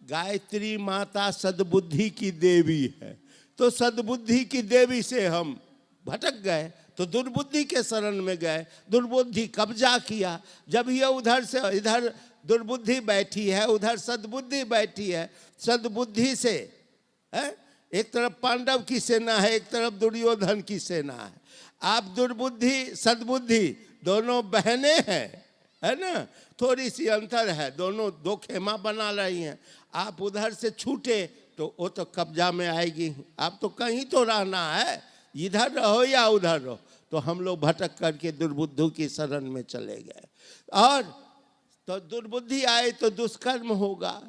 गायत्री माता सद्बुद्धि की देवी है, तो सद्बुद्धि की देवी से हम भटक गए तो दुर्बुद्धि के शरण में गए, दुर्बुद्धि कब्जा किया। जब ये उधर से इधर दुर्बुद्धि बैठी है, उधर सद्बुद्धि बैठी है, सद्बुद्धि से एक तरफ पांडव की सेना है, एक तरफ दुर्योधन की सेना है। आप दुर्बुद्धि सद्बुद्धि दोनों बहनें हैं, है ना, थोड़ी सी अंतर है, दोनों दो खेमा बना रही हैं। आप उधर से छूटे तो वो तो कब्जा में आएगी, आप तो कहीं तो रहना है, इधर रहो या उधर रहो। तो हम लोग भटक करके दुर्बुद्धि की शरण में चले गए। और तो दुर्बुद्धि आए तो दुष्कर्म होगा,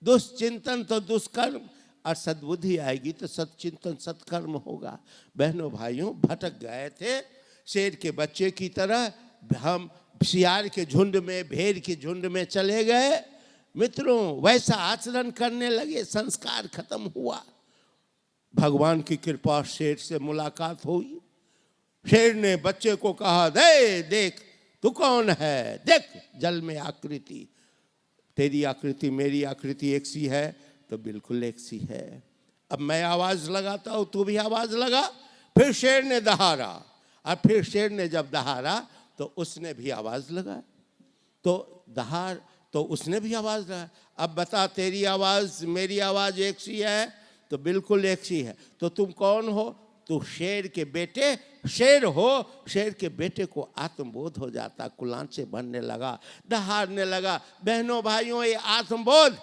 दुष्चिंतन तो दुष्कर्म, और सद्बुद्धि आएगी तो सत्चिंतन सत्कर्म होगा। बहनों भाइयों, भटक गए थे शेर के बच्चे की तरह, हम सियार के झुंड में, भेड़ के झुंड में चले गए। मित्रों, वैसा आचरण करने लगे, संस्कार खत्म हुआ। भगवान की कृपा, शेर से मुलाकात हुई। शेर ने बच्चे को कहा, देख तू कौन है, देख जल में आकृति, तेरी आकृति मेरी आकृति एक सी है, तो बिल्कुल एक सी है। अब मैं आवाज लगाता हूं, तू भी आवाज लगा। फिर शेर ने दहाड़ा, और फिर शेर ने जब दहाड़ा तो उसने भी आवाज लगाया, तो उसने भी आवाज लगाया। अब बता, तेरी आवाज मेरी आवाज एक सी है, तो बिल्कुल एक सी है। तो तुम कौन हो? तू शेर के बेटे, शेर हो। शेर के बेटे को आत्मबोध हो जाता, कुलांचे भरने लगा, दहाड़ने लगा। बहनों भाइयों, ये आत्मबोध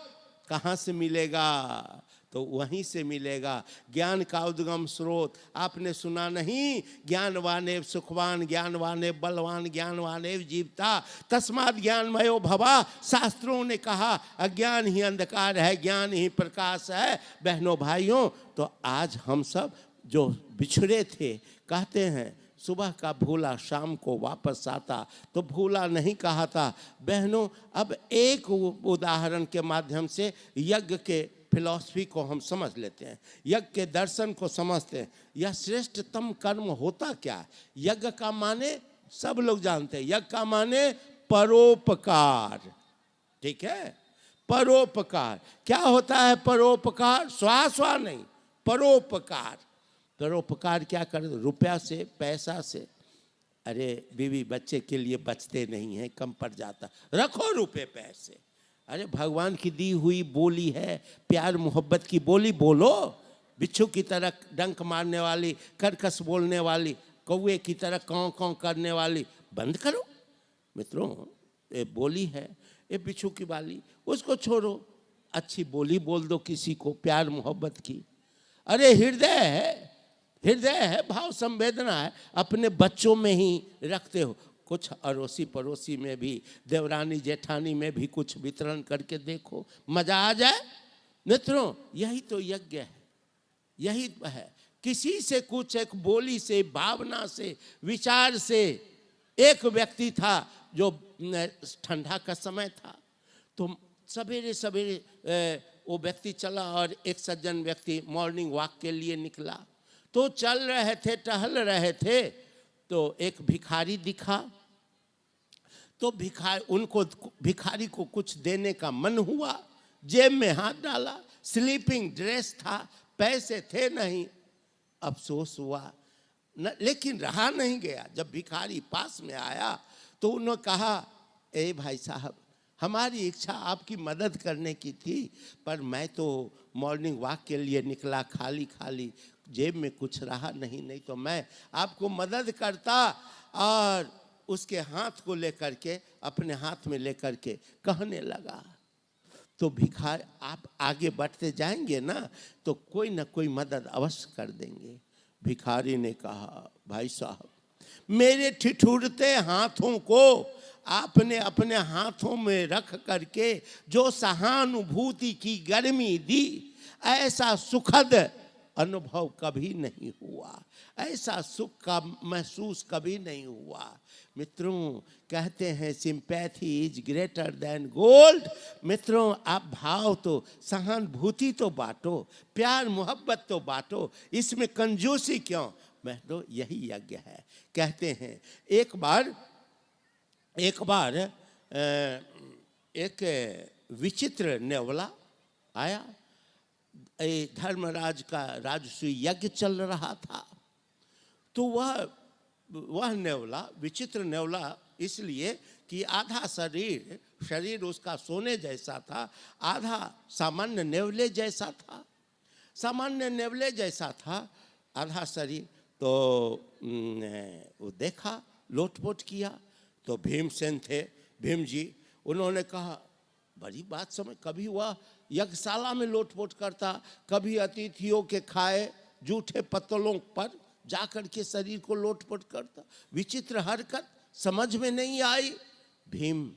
कहाँ से मिलेगा? तो वहीं से मिलेगा, ज्ञान का उद्गम स्रोत। आपने सुना नहीं, ज्ञानवानेव सुखवान, ज्ञानवानेव बलवान, ज्ञानवानेव जीवता, तस्मात् ज्ञानमयो भवा। शास्त्रों ने कहा अज्ञान ही अंधकार है, ज्ञान ही प्रकाश है। बहनों भाइयों, तो आज हम सब जो बिछड़े थे, कहते हैं सुबह का भूला शाम को वापस आता, तो भूला नहीं कहा था। बहनों, अब एक उदाहरण के माध्यम से यज्ञ के फिलॉसफी को हम समझ लेते हैं, यज्ञ के दर्शन को समझते हैं। यह श्रेष्ठतम कर्म होता क्या है? यज्ञ का माने सब लोग जानते हैं, यज्ञ का माने परोपकार। ठीक है, परोपकार। क्या होता है परोपकार? स्वा नहीं, परोपकार। परोपकार क्या कर? रुपया से, पैसा से। अरे बीवी बच्चे के लिए बचते नहीं हैं, कम पड़ जाता, रखो रुपए पैसे। अरे भगवान की दी हुई बोली है, प्यार मोहब्बत की बोली बोलो। बिच्छू की तरह डंक मारने वाली, कर्कश बोलने वाली, कौवे की तरह कौं कौं करने वाली बंद करो। मित्रों, ये बोली है, ये बिच्छू की वाली, उसको छोड़ो, अच्छी बोली बोल दो किसी को, प्यार मोहब्बत की। अरे हृदय है, हृदय है, भाव संवेदना है, अपने बच्चों में ही रखते हो। कुछ अड़ोसी पड़ोसी में भी, देवरानी जेठानी में भी कुछ वितरण करके देखो, मजा आ जाए। मित्रों, यही तो यज्ञ है, यही है। किसी से कुछ, एक बोली से, भावना से, विचार से। एक व्यक्ति था जो ठंडा का समय था, तो सवेरे सवेरे वो व्यक्ति चला और एक सज्जन व्यक्ति मॉर्निंग वॉक के लिए निकला। तो चल रहे थे, टहल रहे थे, तो एक भिखारी दिखा। तो भिखारी को कुछ देने का मन हुआ, जेब में हाथ डाला, स्लीपिंग ड्रेस था, पैसे थे नहीं। अफसोस हुआ न, लेकिन रहा नहीं गया। जब भिखारी पास में आया तो उन्होंने कहा, ए भाई साहब, हमारी इच्छा आपकी मदद करने की थी, पर मैं तो मॉर्निंग वॉक के लिए निकला, खाली खाली, जेब में कुछ रहा नहीं, नहीं तो मैं आपको मदद करता। और उसके हाथ को लेकर के, अपने हाथ में लेकर के कहने लगा। तो भिखारी, आप आगे बढ़ते जाएंगे ना, तो कोई ना कोई मदद अवश्य कर देंगे। भिखारी ने कहा, भाई साहब, मेरे ठिठुरते हाथों को आपने अपने हाथों में रख करके जो सहानुभूति की गर्मी दी, ऐसा सुखद अनुभव कभी नहीं हुआ, ऐसा सुख का महसूस कभी नहीं हुआ। मित्रों, कहते हैं sympathy is greater than gold. मित्रों, आप भाव तो, सहानुभूति तो बांटो, प्यार मोहब्बत तो बांटो, इसमें कंजूसी क्यों? मित्रों, यही यज्ञ है। कहते हैं एक बार एक विचित्र नेवला आया, धर्मराज का राजसूय यज्ञ चल रहा था। तो वह नेवला विचित्र नेवला इसलिए कि आधा शरीर उसका सोने जैसा था, आधा सामान्य नेवले जैसा था, आधा शरीर। तो वो देखा, लोटपोट किया। तो भीमसेन थे, भीम जी, उन्होंने कहा बड़ी बात समझ, कभी वह यज्ञशाला में लोटपोट करता, कभी अतिथियों के खाए जूठे पत्तलों पर जाकर के शरीर को लोटपोट करता। विचित्र हरकत, समझ में नहीं आई। भीम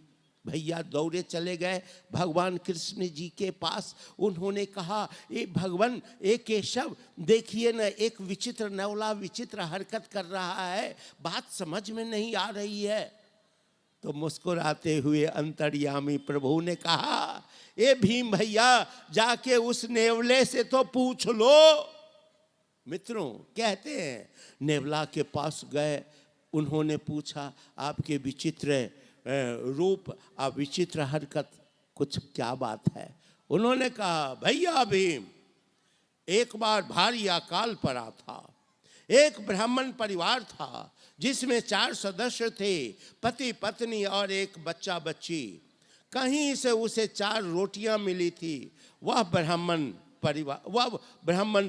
भैया दौड़े चले गए भगवान कृष्ण जी के पास। उन्होंने कहा, ये भगवान, ये केशव, देखिए ना, एक विचित्र नेवला विचित्र हरकत कर रहा है, बात समझ में नहीं आ रही है। तो मुस्कुराते हुए अंतर्यामी प्रभु ने कहा, ए भीम भैया, जाके उस नेवले से तो पूछ लो। मित्रों, कहते हैं नेवला के पास गए, उन्होंने पूछा, आपके विचित्र रूप और विचित्र हरकत कुछ क्या बात है? उन्होंने कहा, भैया भीम, एक बार भारी अकाल पड़ा था। एक ब्राह्मण परिवार था जिसमें 4 सदस्य थे, पति पत्नी और एक बच्चा बच्ची। कहीं से उसे 4 रोटियां मिली थी। वह ब्राह्मण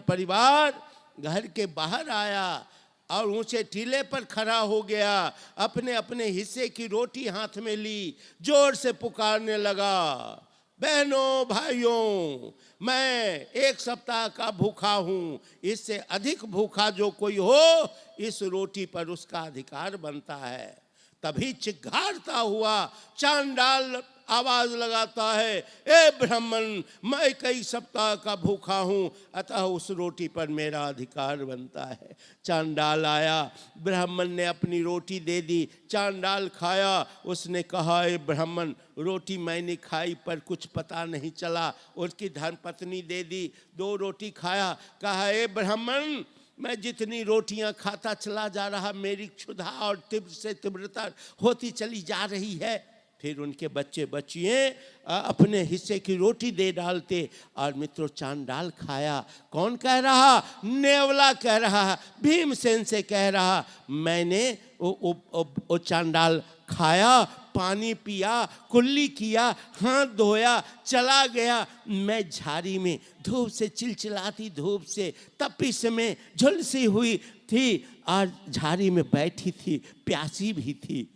परिवार घर के बाहर आया और ऊंचे टीले पर खड़ा हो गया, अपने अपने हिस्से की रोटी हाथ में ली, जोर से पुकारने लगा, बहनों भाइयों, मैं 1 सप्ताह का भूखा हूँ, इससे अधिक भूखा जो कोई हो, इस रोटी पर उसका अधिकार बनता है। तभी चिघाड़ता हुआ चांडाल आवाज लगाता है, ए ब्राह्मण, मैं कई सप्ताह का भूखा हूँ, अतः उस रोटी पर मेरा अधिकार बनता है। चांडाल आया, ब्राह्मण ने अपनी रोटी दे दी, चांडाल खाया। उसने कहा, ए ब्राह्मण, रोटी मैंने खाई पर कुछ पता नहीं चला। उसकी धर्मपत्नी दे दी, 2 रोटी खाया। कहा, ए ब्राह्मण, मैं जितनी रोटियां खाता चला जा रहा, मेरी क्षुधा और तीव्र से तीव्रता होती चली जा रही है। फिर उनके बच्चे बच्चियाँ अपने हिस्से की रोटी दे डालते और मित्रों चांडाल खाया। कौन कह रहा? नेवला कह रहा, भीमसेन से कह रहा, मैंने वो चांडाल खाया, पानी पिया, कुल्ली किया, हाथ धोया, चला गया। मैं झाड़ी में धूप से, चिलचिलाती धूप से, तपिश में झुलसी हुई थी और झाड़ी में बैठी थी, प्यासी भी थी।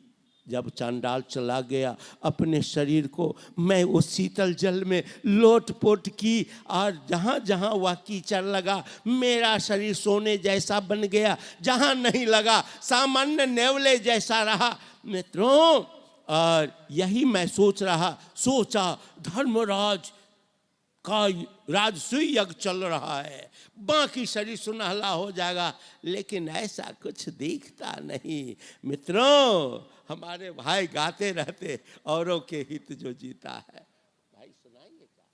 जब चांडाल चला गया, अपने शरीर को मैं उस शीतल जल में लोटपोट की और जहाँ जहाँ वह कीचड़ लगा, मेरा शरीर सोने जैसा बन गया, जहाँ नहीं लगा सामान्य नेवले जैसा रहा। मित्रों, और यही मैं सोचा धर्मराज का राजसूय यज्ञ चल रहा है, बाकी शरीर सुनहला हो जाएगा, लेकिन ऐसा कुछ दिखता नहीं। मित्रों, हमारे भाई गाते रहते, औरों के हित जो जीता है। भाई सुनाएंगे क्या?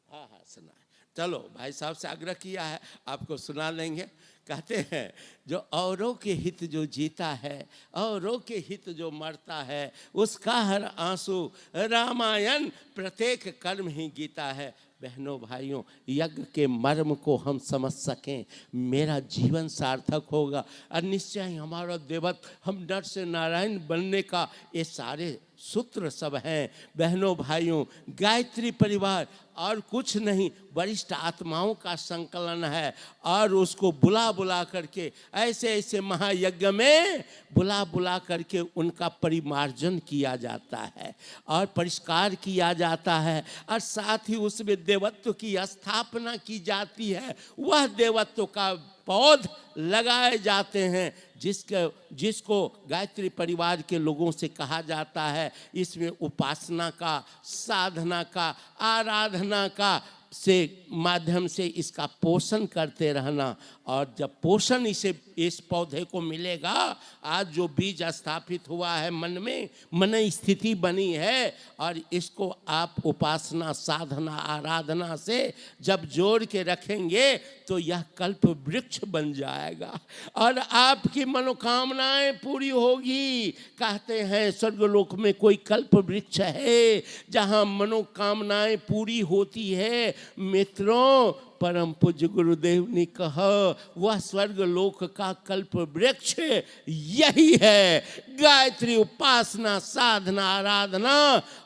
हाँ सुनाए। चलो, भाई साहब से आग्रह किया है, आपको सुना लेंगे। कहते हैं, जो औरों के हित जो जीता है, औरों के हित जो मरता है, उसका हर आंसू रामायण, प्रत्येक कर्म ही गीता है। बहनों भाइयों, यज्ञ के मर्म को हम समझ सकें, मेरा जीवन सार्थक होगा और निश्चय ही हमारा देवत्व, हम नर से नारायण बनने का ये सारे सूत्र सब हैं। बहनों भाइयों, गायत्री परिवार और कुछ नहीं, वरिष्ठ आत्माओं का संकलन है और उसको बुला करके ऐसे ऐसे महायज्ञ में बुला करके उनका परिमार्जन किया जाता है और परिष्कार किया जाता है और साथ ही उसमें देवत्व की स्थापना की जाती है। वह देवत्व का पौध लगाए जाते हैं जिसको गायत्री परिवार के लोगों से कहा जाता है। इसमें उपासना का, साधना का, आराधना का से माध्यम से इसका पोषण करते रहना और जब पोषण इस पौधे को मिलेगा, आज जो बीज स्थापित हुआ है मन में, मन स्थिति बनी है, और इसको आप उपासना, साधना, आराधना से जब जोड़ के रखेंगे तो यह कल्प वृक्ष बन जाएगा और आपकी मनोकामनाएं पूरी होगी। कहते हैं स्वर्गलोक में कोई कल्प वृक्ष है जहां मनोकामनाएं पूरी होती है। मित्रों, परम पूज्य गुरुदेव ने कहा वह स्वर्ग लोक का कल्प वृक्ष यही है। गायत्री उपासना, साधना, आराधना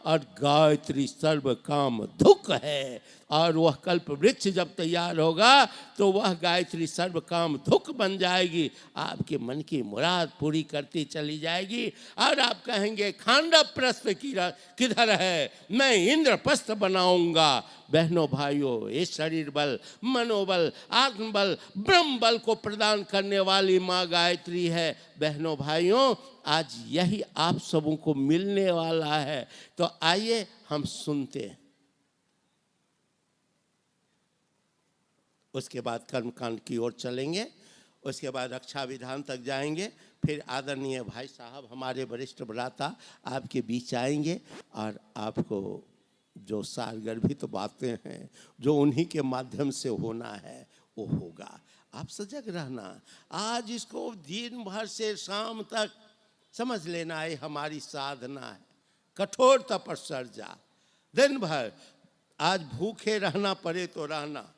और गायत्री सर्व काम दुख है। और वह कल्प वृक्ष जब तैयार होगा तो वह गायत्री सर्व काम दुख बन जाएगी, आपके मन की मुराद पूरी करती चली जाएगी। और आप कहेंगे खांडवप्रस्थ किधर है, मैं इंद्रप्रस्थ बनाऊंगा। बहनों भाइयों, ये शरीर बल, मनोबल, आत्मबल, ब्रह्म बल को प्रदान करने वाली माँ गायत्री है। बहनों भाइयों, आज यही आप सबों को मिलने वाला है। तो आइए हम सुनते हैं, उसके बाद कर्मकांड की ओर चलेंगे, उसके बाद रक्षा विधान तक जाएंगे, फिर आदरणीय भाई साहब हमारे वरिष्ठ भ्राता आपके बीच आएंगे और आपको जो सारगर्भित बातें हैं जो उन्हीं के माध्यम से होना है वो होगा। आप सजग रहना। आज इसको दिन भर से शाम तक समझ लेना, ये हमारी साधना है। कठोर तपस्या, दिन भर आज भूखे रहना पड़े तो रहना,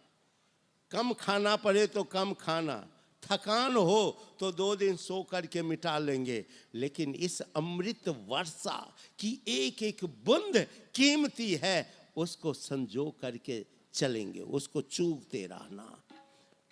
कम खाना पड़े तो कम खाना, थकान हो तो 2 दिन सो करके मिटा लेंगे, लेकिन इस अमृत वर्षा की एक एक बूंद कीमती है, उसको संजो करके चलेंगे, उसको चूकते रहना।